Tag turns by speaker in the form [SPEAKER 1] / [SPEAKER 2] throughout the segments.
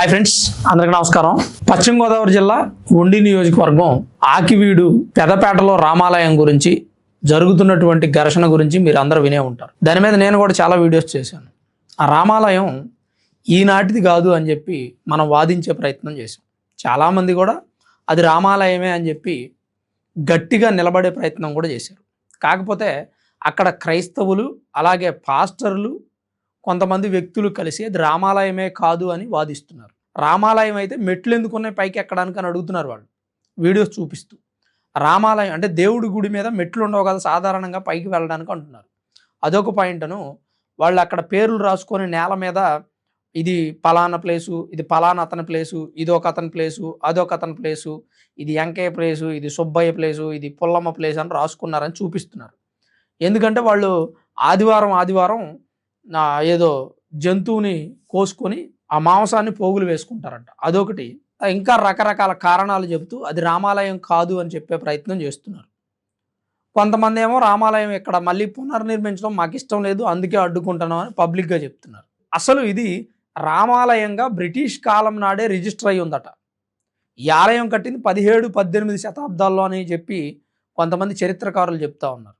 [SPEAKER 1] Hi friends, అందరికీ నమస్కారం. పశ్చిమ గోదావరి జిల్లా ఉండి నియోజకవర్గం ఆకివీడు పెదపేటలో రామాలయం గురించి జరుగుతున్నటువంటి ఘర్షణ గురించి మీరు అందరూ వినే ఉంటారు. దాని మీద నేను కూడా చాలా వీడియోస్ చేశాను. ఆ రామాలయం ఈనాటిది కాదు అని చెప్పి మనం వాదించే ప్రయత్నం చేశాం. చాలామంది కూడా అది రామాలయమే అని చెప్పి గట్టిగా నిలబడే ప్రయత్నం కూడా చేశారు. కాకపోతే అక్కడ క్రైస్తవులు అలాగే పాస్టర్లు కొంతమంది వ్యక్తులు కలిసి అది రామాలయమే కాదు అని వాదిస్తున్నారు. రామాలయం అయితే మెట్లు ఎందుకున్నాయి పైకి ఎక్కడానికి అని అడుగుతున్నారు వాళ్ళు వీడియోస్ చూపిస్తూ. రామాలయం అంటే దేవుడి గుడి మీద మెట్లు ఉండవు కదా సాధారణంగా పైకి వెళ్ళడానికి అంటున్నారు. అదొక పాయింట్ను వాళ్ళు అక్కడ పేర్లు రాసుకొని నేల మీద ఇది పలానా ప్లేసు, ఇది పలానా అతని ప్లేసు, ఇది ఒక అతని ప్లేసు, అదొక అతని ప్లేసు, ఇది వెంకయ్య ప్లేసు, ఇది సుబ్బయ్య ప్లేసు, ఇది పుల్లమ్మ ప్లేసు అని రాసుకున్నారని చూపిస్తున్నారు. ఎందుకంటే వాళ్ళు ఆదివారం ఏదో జంతువుని కోసుకొని ఆ మాంసాన్ని పోగులు వేసుకుంటారంట. అదొకటి. ఇంకా రకరకాల కారణాలు చెబుతూ అది రామాలయం కాదు అని చెప్పే ప్రయత్నం చేస్తున్నారు. కొంతమంది ఏమో రామాలయం ఇక్కడ మళ్ళీ పునర్నిర్మించడం మాకు ఇష్టం లేదు, అందుకే అడ్డుకుంటున్నాం అని పబ్లిక్గా చెప్తున్నారు. అసలు ఇది రామాలయంగా బ్రిటిష్ కాలం నాడే రిజిస్టర్ అయి ఉందట. ఈ ఆలయం కట్టింది 17-18 శతాబ్దాల్లో అని చెప్పి కొంతమంది చరిత్రకారులు చెప్తా ఉన్నారు.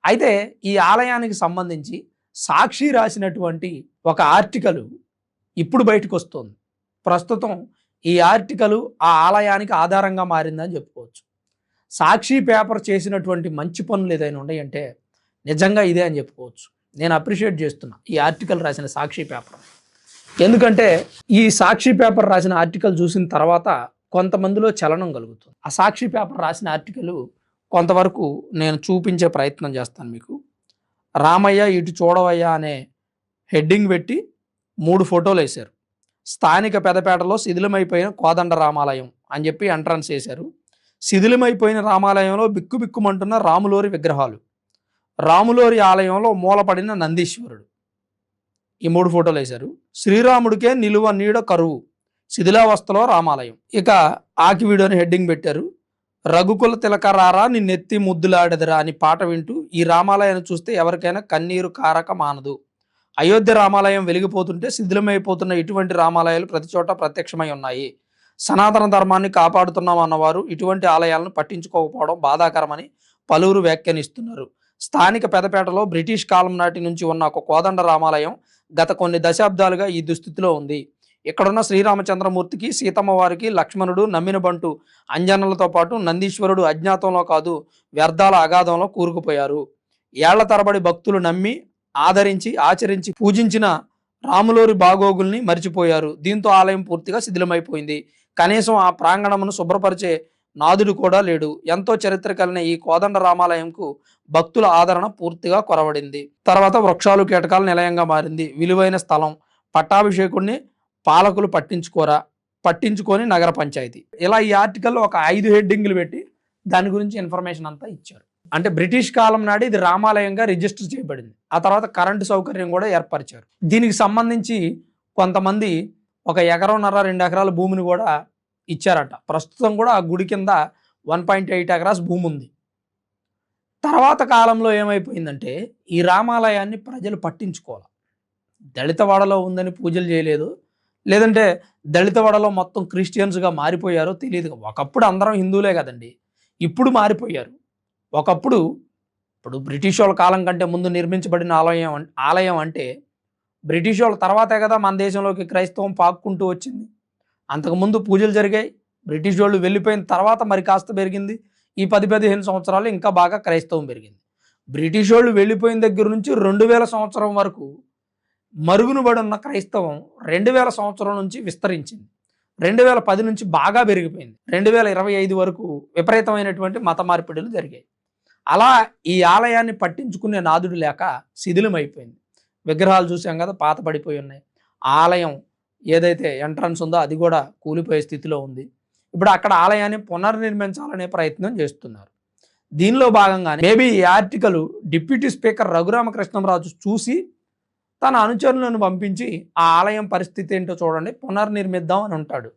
[SPEAKER 1] అయితే ఈ ఆలయానికి సంబంధించి సాక్షి రాసినటువంటి ఒక ఆర్టికల్ ఇప్పుడు బయటకు వస్తుంది. ప్రస్తుతం ఈ ఆర్టికల్ ఆ ఆలయానికి ఆధారంగా మారిందని చెప్పుకోవచ్చు. సాక్షి పేపర్ చేసినటువంటి మంచి పనులు ఏదైనా ఉన్నాయంటే నిజంగా ఇదే అని చెప్పుకోవచ్చు. నేను అప్రిషియేట్ చేస్తున్నా ఈ ఆర్టికల్ రాసిన సాక్షి పేపర్. ఎందుకంటే ఈ సాక్షి పేపర్ రాసిన ఆర్టికల్ చూసిన తర్వాత కొంతమందిలో చలనం కలుగుతుంది. ఆ సాక్షి పేపర్ రాసిన ఆర్టికల్ కొంతవరకు నేను చూపించే ప్రయత్నం చేస్తాను మీకు. రామయ్య ఇటు చూడవయ్యా అనే హెడ్డింగ్ పెట్టి 3 ఫోటోలు వేశారు. స్థానిక పెదపేటలో శిథిలమైపోయిన కోదండ రామాలయం అని చెప్పి ఎంట్రన్స్ వేశారు. శిథిలమైపోయిన రామాలయంలో బిక్కుబిక్కుమంటున్న రాములోరి విగ్రహాలు, రాములోరి ఆలయంలో మూలపడిన నందీశ్వరుడు, ఈ 3 ఫోటోలు వేశారు. శ్రీరాముడికే నిలువ నీడ కరువు, శిథిలావస్థలో రామాలయం. ఇక ఆకివీడు అని హెడ్డింగ్ పెట్టారు. రఘుకుల తిలకరారా నిన్నెత్తి ముద్దులాడెదరా అని పాట వింటూ ఈ రామాలయాన్ని చూస్తే ఎవరికైనా కన్నీరు కారక మానదు. అయోధ్య రామాలయం వెలిగిపోతుంటే శిథిలమైపోతున్న ఇటువంటి రామాలయాలు ప్రతి చోట ప్రత్యక్షమై ఉన్నాయి. సనాతన ధర్మాన్ని కాపాడుతున్నాం అన్నవారు ఇటువంటి ఆలయాలను పట్టించుకోకపోవడం బాధాకరమని పలువురు వ్యాఖ్యానిస్తున్నారు. స్థానిక పెదపేటలో బ్రిటిష్ కాలం నాటి నుంచి ఉన్న ఒక కోదండ రామాలయం గత కొన్ని దశాబ్దాలుగా ఈ దుస్థితిలో ఉంది. ఇక్కడున్న శ్రీరామచంద్రమూర్తికి, సీతమ్మ వారికి, లక్ష్మణుడు, నమ్మిన బంటు అంజనలతో పాటు నందీశ్వరుడు అజ్ఞాతంలో కాదు వ్యర్థాల అగాధంలో కూరుకుపోయారు. ఏళ్ల తరబడి భక్తులు నమ్మి ఆదరించి ఆచరించి పూజించిన రాములోరి బాగోగుల్ని మర్చిపోయారు. దీంతో ఆలయం పూర్తిగా శిథిలమైపోయింది. కనీసం ఆ ప్రాంగణమును శుభ్రపరిచే నాదుడు కూడా లేడు. ఎంతో చరిత్ర కలిగిన ఈ కోదండ రామాలయంకు భక్తుల ఆదరణ పూర్తిగా కొరవడింది. తర్వాత వృక్షాలు కీటకాల నిలయంగా మారింది. విలువైన స్థలం, పట్టాభిషేకుడిని పాలకులు పట్టించుకొని నగర పంచాయతీ. ఇలా ఈ ఆర్టికల్లో ఒక 5 హెడ్డింగ్లు పెట్టి దాని గురించి ఇన్ఫర్మేషన్ అంతా ఇచ్చారు. అంటే బ్రిటిష్ కాలం నాడు ఇది రామాలయంగా రిజిస్టర్ చేయబడింది. ఆ తర్వాత కరెంటు సౌకర్యం కూడా ఏర్పరిచారు. దీనికి సంబంధించి కొంతమంది 1 ఎకరం 2 ఎకరాల భూమిని కూడా ఇచ్చారట. ప్రస్తుతం కూడా ఆ గుడి కింద 1.8 ఎకరాస్ భూమి ఉంది. తర్వాత కాలంలో ఏమైపోయిందంటే ఈ రామాలయాన్ని ప్రజలు పట్టించుకోవాలి. దళితవాడలో ఉందని పూజలు చేయలేదు, లేదంటే దళితవాడలో మొత్తం క్రిస్టియన్స్గా మారిపోయారో తెలియదు. ఒకప్పుడు అందరం హిందువులే కదండి, ఇప్పుడు మారిపోయారు. ఇప్పుడు బ్రిటిష్ వాళ్ళ కాలం కంటే ముందు నిర్మించబడిన ఆలయం అంటే బ్రిటిష్ వాళ్ళ తర్వాతే కదా మన దేశంలోకి క్రైస్తవం పాక్కుంటూ వచ్చింది. అంతకుముందు పూజలు జరిగాయి. బ్రిటిష్ వాళ్ళు వెళ్ళిపోయిన తర్వాత మరి కాస్త పెరిగింది. ఈ 10-15 సంవత్సరాలు ఇంకా బాగా క్రైస్తవం పెరిగింది. బ్రిటిష్ వాళ్ళు వెళ్ళిపోయిన దగ్గర నుంచి 2000 సంవత్సరం వరకు మరుగునబడి ఉన్న క్రైస్తవం 2000 సంవత్సరం నుంచి విస్తరించింది. 2010 నుంచి బాగా పెరిగిపోయింది. 2025 వరకు విపరీతమైనటువంటి మత మార్పిడులు జరిగాయి. అలా ఈ ఆలయాన్ని పట్టించుకునే నాదుడు లేక శిథిలమైపోయింది. విగ్రహాలు చూసాం కదా, పాత పడిపోయి ఉన్నాయి. ఆలయం ఏదైతే ఎంట్రన్స్ ఉందో అది కూడా కూలిపోయే స్థితిలో ఉంది. ఇప్పుడు అక్కడ ఆలయాన్ని పునర్నిర్మించాలనే ప్రయత్నం చేస్తున్నారు. దీనిలో భాగంగానే మేబీ ఈ ఆర్టికల్ డిప్యూటీ స్పీకర్ రఘురామకృష్ణంరాజు చూసి తన అనుచరులను పంపించి ఆ ఆలయం పరిస్థితి ఏంటో చూడండి, పునర్నిర్మిద్దాం అని ఉంటాడు.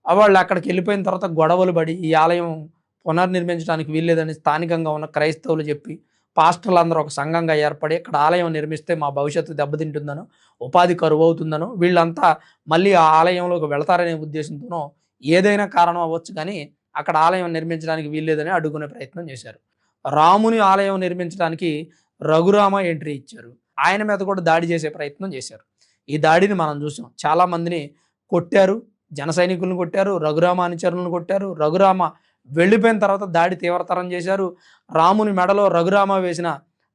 [SPEAKER 1] వాళ్ళు అక్కడికి వెళ్ళిపోయిన తర్వాత గొడవలు పడి ఈ ఆలయం పునర్నిర్మించడానికి వీల్లేదని స్థానికంగా ఉన్న క్రైస్తవులు చెప్పి పాస్టర్లందరూ ఒక సంఘంగా ఏర్పడి ఇక్కడ ఆలయం నిర్మిస్తే మా భవిష్యత్తు దెబ్బతింటుందనో, ఉపాధి కరువు అవుతుందనో, వీళ్ళంతా మళ్ళీ ఆ ఆలయంలోకి వెళతారనే ఉద్దేశంతోనో ఏదైనా కారణం అవ్వచ్చు, కానీ అక్కడ ఆలయం నిర్మించడానికి వీల్లేదని అడ్డుకునే ప్రయత్నం చేశారు. రాముని ఆలయం నిర్మించడానికి రఘురామ ఎంట్రీ ఇచ్చారు. ఆయన మీద కూడా దాడి చేసే ప్రయత్నం చేశారు. ఈ దాడిని మనం చూసాం. చాలామందిని కొట్టారు, జన సైనికులను కొట్టారు, రఘురామ అనుచరులను కొట్టారు. రఘురామ వెళ్ళిపోయిన తర్వాత దాడి తీవ్రతరం చేశారు. రాముని మెడలో రఘురామ వేసిన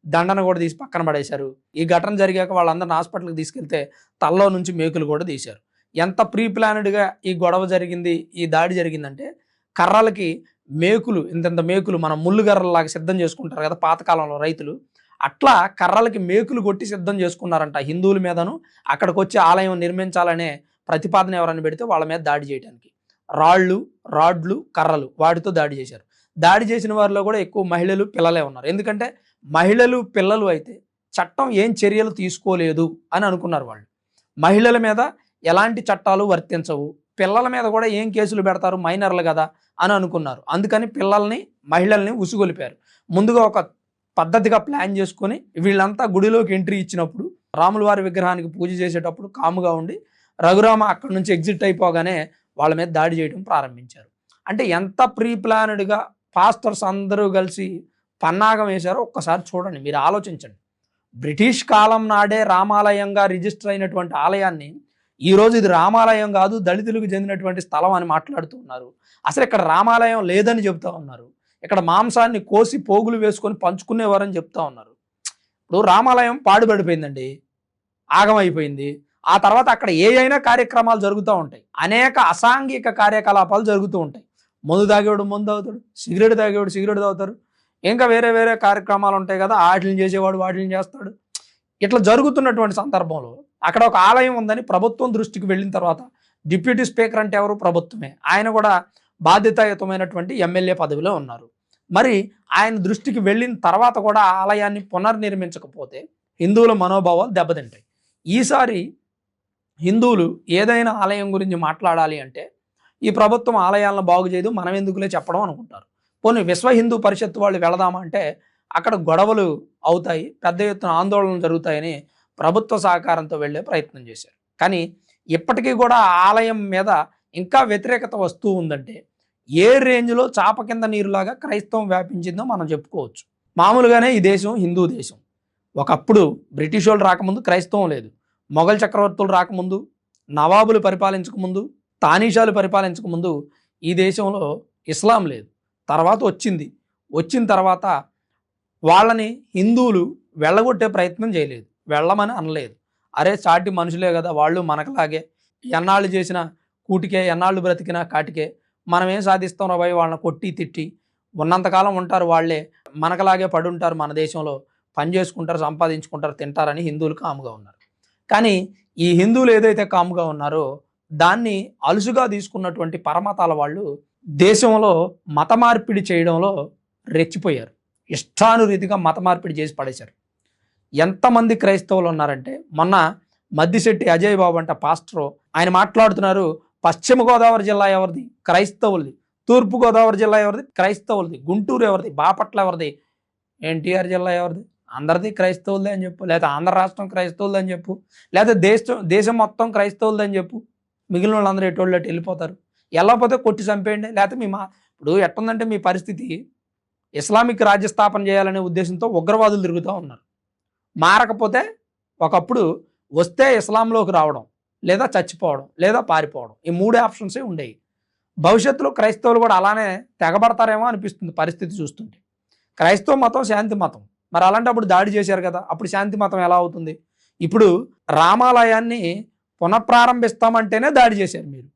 [SPEAKER 1] దండను కూడా తీసి పక్కన పడేశారు. ఈ ఘటన జరిగాక వాళ్ళందరిని హాస్పిటల్కి తీసుకెళ్తే తల్లో నుంచి మేకులు కూడా తీశారు. ఎంత ప్రీ ప్లానెడ్గా ఈ గొడవ జరిగింది, ఈ దాడి జరిగిందంటే కర్రలకి మేకులు, ఇంత మేకులు మనం ముళ్ళు కర్రలాగా సిద్ధం చేసుకుంటారు కదా పాతకాలంలో రైతులు, అట్లా కర్రలకి మేకులు కొట్టి సిద్ధం చేసుకున్నారంట హిందువుల మీదను. అక్కడికి వచ్చి ఆలయం నిర్మించాలనే ప్రతిపాదన ఎవరైనా పెడితే వాళ్ళ మీద దాడి చేయడానికి రాడ్లు కర్రలు వాటితో దాడి చేశారు. దాడి చేసిన వారిలో కూడా ఎక్కువ మహిళలు పిల్లలే ఉన్నారు. ఎందుకంటే మహిళలు పిల్లలు అయితే చట్టం ఏం చర్యలు తీసుకోలేదు అని అనుకున్నారు వాళ్ళు. మహిళల మీద ఎలాంటి చట్టాలు వర్తించవు, పిల్లల మీద కూడా ఏం కేసులు పెడతారు, మైనర్లు కదా అని అనుకున్నారు. అందుకని మహిళల్ని ఉసుగొలిపారు. ముందుగా ఒక పద్ధతిగా ప్లాన్ చేసుకొని వీళ్ళంతా గుడిలోకి ఎంట్రీ ఇచ్చినప్పుడు రాముల వారి విగ్రహానికి పూజ చేసేటప్పుడు కాముగా ఉండి రఘురామ అక్కడి నుంచి ఎగ్జిట్ అయిపోగానే వాళ్ళ మీద దాడి చేయడం ప్రారంభించారు. అంటే ఎంత ప్రీ ప్లానెడ్గా పాస్టర్స్ అందరూ కలిసి పన్నాగం వేశారో ఒక్కసారి చూడండి, మీరు ఆలోచించండి. బ్రిటిష్ కాలం నాడే రామాలయంగా రిజిస్టర్ అయినటువంటి ఆలయాన్ని ఈరోజు ఇది రామాలయం కాదు, దళితులకు చెందినటువంటి స్థలం అని మాట్లాడుతూ ఉన్నారు. అసలు ఇక్కడ రామాలయం లేదని చెప్తా ఉన్నారు. ఇక్కడ మాంసాన్ని కోసి పోగులు వేసుకొని పంచుకునేవారని చెప్తా ఉన్నారు. ఇప్పుడు రామాలయం పాడుపడిపోయిందండి, ఆగమైపోయింది. ఆ తర్వాత అక్కడ అయినా కార్యక్రమాలు జరుగుతూ ఉంటాయి, అనేక అసాంఘిక కార్యకలాపాలు జరుగుతూ ఉంటాయి. మందు తాగేవాడు మందు తాగుతాడు, సిగరెట్ తాగేవాడు సిగరెట్ తాగుతారు, ఇంకా వేరే వేరే కార్యక్రమాలు ఉంటాయి కదా, వాటిని చేసేవాడు వాటిని చేస్తాడు. ఇట్లా జరుగుతున్నటువంటి సందర్భంలో అక్కడ ఒక ఆలయం ఉందని ప్రభుత్వం దృష్టికి వెళ్ళిన తర్వాత డిప్యూటీ స్పీకర్ అంటే ఎవరు? ప్రభుత్వమే. ఆయన కూడా బాధ్యతాయుతమైనటువంటి ఎమ్మెల్యే పదవిలో ఉన్నారు. మరి ఆయన దృష్టికి వెళ్ళిన తర్వాత కూడా ఆలయాన్ని పునర్నిర్మించకపోతే హిందువుల మనోభావాలు దెబ్బతింటాయి. ఈసారి హిందువులు ఏదైనా ఆలయం గురించి మాట్లాడాలి అంటే ఈ ప్రభుత్వం ఆలయాలను బాగు చేయదు, మనం ఎందుకులే చెప్పడం అనుకుంటారు. పోనీ విశ్వ హిందూ పరిషత్ వాళ్ళు వెళదామా అంటే అక్కడ గొడవలు అవుతాయి, పెద్ద ఎత్తున ఆందోళనలు జరుగుతాయని ప్రభుత్వ సహకారంతో వెళ్ళే ప్రయత్నం చేశారు. కానీ ఇప్పటికీ కూడా ఆలయం మీద ఇంకా వ్యతిరేకత వస్తూ ఉందంటే ఏ రేంజ్లో చాప కింద నీరులాగా క్రైస్తవం వ్యాపించిందో మనం చెప్పుకోవచ్చు. మామూలుగానే ఈ దేశం హిందూ దేశం. ఒకప్పుడు బ్రిటిష్ వాళ్ళు రాకముందు క్రైస్తవం లేదు, మొఘల్ చక్రవర్తులు రాకముందు, నవాబులు పరిపాలించకముందు, తానీషాలు పరిపాలించకముందు ఈ దేశంలో ఇస్లాం లేదు. తర్వాత వచ్చిన తర్వాత వాళ్ళని హిందువులు వెళ్ళగొట్టే ప్రయత్నం చేయలేదు, వెళ్ళమని అనలేదు. అరే చాటి మనుషులే కదా వాళ్ళు, మనకలాగే ఎన్నాళ్ళు చేసిన కూటికే, ఎన్నాళ్ళు బ్రతికినా కాటికే, మనం ఏం సాధిస్తాం రా భయ్, వాళ్ళని కొట్టి తిట్టి ఉన్నంతకాలం ఉంటారు, వాళ్ళే మనకలాగే పడి ఉంటారు, మన దేశంలో పని చేసుకుంటారు, సంపాదించుకుంటారు, తింటారని హిందువులు కాముగా ఉన్నారు. కానీ ఈ హిందువులు ఏదైతే కాముగా ఉన్నారో దాన్ని అలుసుగా తీసుకున్నటువంటి పరమతాల వాళ్ళు దేశంలో మత మార్పిడి చేయడంలో రెచ్చిపోయారు. ఇష్టానురీతిగా మత మార్పిడి చేసి పడేశారు. ఎంతమంది క్రైస్తవులు ఉన్నారంటే మొన్న మద్దిశెట్టి అజయ్ బాబు అంట పాస్టరు, ఆయన మాట్లాడుతున్నారు, పశ్చిమ గోదావరి జిల్లా ఎవరిది? క్రైస్తవులది. తూర్పు గోదావరి జిల్లా ఎవరిది? క్రైస్తవులది. గుంటూరు ఎవరిది? బాపట్ల ఎవరిది? ఎన్టీఆర్ జిల్లా ఎవరిది? అందరిది క్రైస్తవులదే అని చెప్పు, లేదా ఆంధ్ర రాష్ట్రం క్రైస్తవులది అని చెప్పు, లేదా దేశం మొత్తం క్రైస్తవులది అని చెప్పు. మిగిలిన వాళ్ళందరూ ఎటోళ్ళు వెళ్ళిపోతారు. వెళ్ళకపోతే కొట్టి చంపేయండి. లేకపోతే ఇప్పుడు ఎట్టుందంటే మీ పరిస్థితి, ఇస్లామిక్ రాజ్య స్థాపన చేయాలనే ఉద్దేశంతో ఉగ్రవాదులు తిరుగుతూ ఉన్నారు. మారకపోతే ఒకప్పుడు వస్తే ఇస్లాంలోకి రావడం, లేదా చచ్చిపోవడం, లేదా పారిపోవడం, ఈ 3 ఆప్షన్సే ఉండేవి. భవిష్యత్తులో క్రైస్తవులు కూడా అలానే తెగబడతారేమో అనిపిస్తుంది పరిస్థితి చూస్తుంటే. క్రైస్తవ మతం శాంతి మతం, మరి అలాంటప్పుడు దాడి చేశారు కదా, అప్పుడు శాంతి మతం ఎలా అవుతుంది? ఇప్పుడు రామాలయాన్ని పునఃప్రారంభిస్తామంటేనే దాడి చేశారు మీరు.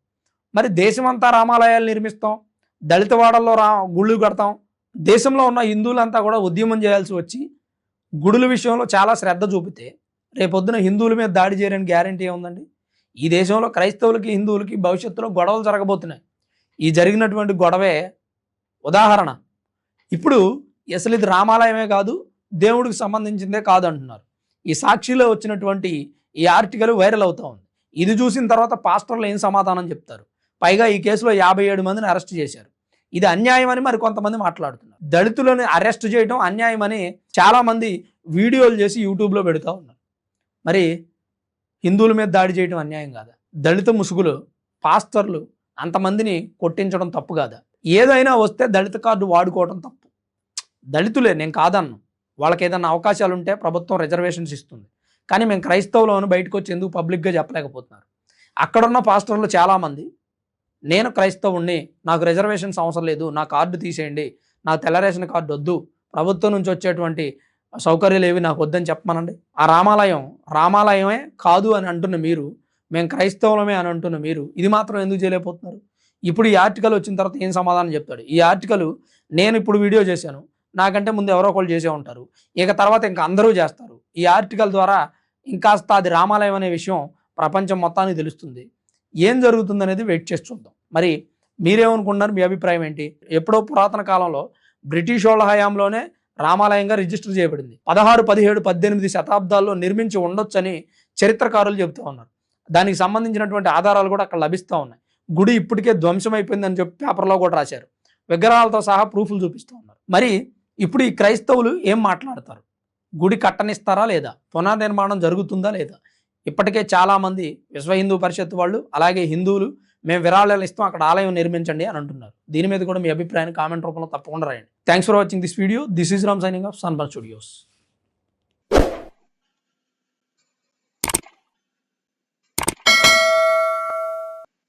[SPEAKER 1] మరి దేశమంతా రామాలయాలు నిర్మిస్తాం, దళితవాడల్లో గుళ్ళు కడతాం, దేశంలో ఉన్న హిందువులంతా కూడా ఉద్యమం చేయాల్సి వచ్చి గుడుల విషయంలో చాలా శ్రద్ధ చూపితే రేపొద్దున హిందువుల మీద దాడి చేయడానికి గ్యారంటీ ఏముందండి? ఈ దేశంలో క్రైస్తవులకి హిందువులకి భవిష్యత్తులో గొడవలు జరగబోతున్నాయి. ఈ జరిగినటువంటి గొడవే ఉదాహరణ. ఇప్పుడు అసలు ఇది రామాలయమే కాదు, దేవుడికి సంబంధించిందే కాదు అంటున్నారు. ఈ సాక్షిలో వచ్చినటువంటి ఈ ఆర్టికల్ వైరల్ అవుతా ఉంది. ఇది చూసిన తర్వాత పాస్టర్లు ఏం సమాధానం చెప్తారు? పైగా ఈ కేసులో 57 మందిని అరెస్ట్ చేశారు. ఇది అన్యాయం అని మరి కొంతమంది మాట్లాడుతున్నారు. దళితులను అరెస్ట్ చేయడం అన్యాయం అని చాలామంది వీడియోలు చేసి యూట్యూబ్లో పెడతా ఉన్నారు. మరి హిందువుల మీద దాడి చేయడం అన్యాయం కాదా? దళిత ముసుగులు పాస్టర్లు అంతమందిని కొట్టించడం తప్పు కాదా? ఏదైనా వస్తే దళిత కార్డు వాడుకోవడం తప్పు. దళితులే, నేను కాదన్ను. వాళ్ళకి ఏదైనా అవకాశాలు ఉంటే ప్రభుత్వం రిజర్వేషన్స్ ఇస్తుంది. కానీ మేము క్రైస్తవులను బయటకు వచ్చి ఎందుకు పబ్లిక్గా చెప్పలేకపోతున్నారు? అక్కడున్న పాస్టర్లు చాలామంది నేను క్రైస్తవుణ్ణి, నాకు రిజర్వేషన్స్ అవసరం లేదు, నా కార్డు తీసేయండి, నాకు తెల్ల రేషన్ కార్డు వద్దు, ప్రభుత్వం నుంచి వచ్చేటువంటి సౌకర్యాలు ఏవి నాకు వద్దని చెప్పమనండి. ఆ రామాలయమే కాదు అని అంటున్న మీరు, మేము క్రైస్తవులమే అని అంటున్న మీరు ఇది మాత్రం ఎందుకు చేయలేకపోతున్నారు? ఇప్పుడు ఈ ఆర్టికల్ వచ్చిన తర్వాత ఏం సమాధానం చెప్తాడు? ఈ ఆర్టికల్ నేను ఇప్పుడు వీడియో చేశాను, నాకంటే ముందు ఎవరో ఒకళ్ళు చేసే ఉంటారు, ఇక తర్వాత ఇంకా అందరూ చేస్తారు. ఈ ఆర్టికల్ ద్వారా ఇంకాస్త అది రామాలయం అనే విషయం ప్రపంచం మొత్తానికి తెలుస్తుంది. ఏం జరుగుతుంది అనేది వెయిట్ చేసి చూద్దాం. మరి మీరేమనుకుంటున్నారు? మీ అభిప్రాయం ఏంటి? ఎప్పుడో పురాతన కాలంలో బ్రిటిష్ వాళ్ళ హయాంలోనే రామాలయంగా రిజిస్టర్ చేయబడింది. 16, 17, 18 శతాబ్దాల్లో నిర్మించి ఉండొచ్చని చరిత్రకారులు చెబుతూ ఉన్నారు. దానికి సంబంధించినటువంటి ఆధారాలు కూడా అక్కడ లభిస్తూ ఉన్నాయి. గుడి ఇప్పటికే ధ్వంసం అయిపోయిందని చెప్పి పేపర్లో కూడా రాశారు. విగ్రహాలతో సహా ప్రూఫ్లు చూపిస్తూ ఉన్నారు. మరి ఇప్పుడు ఈ క్రైస్తవులు ఏం మాట్లాడతారు? గుడి కట్టనిస్తారా లేదా? పునర్నిర్మాణం జరుగుతుందా లేదా? ఇప్పటికే చాలామంది విశ్వ హిందూ పరిషత్ వాళ్ళు, అలాగే హిందువులు మేము విరాళాలు ఇస్తాం, అక్కడ ఆలయం నిర్మించండి అని అంటున్నారు. దీని మీద కూడా మీ అభిప్రాయాన్ని కామెంట్ రూపంలో తప్పకుండా రాయండి. Thanks for watching this video. This is Ram signing off sunburn studios.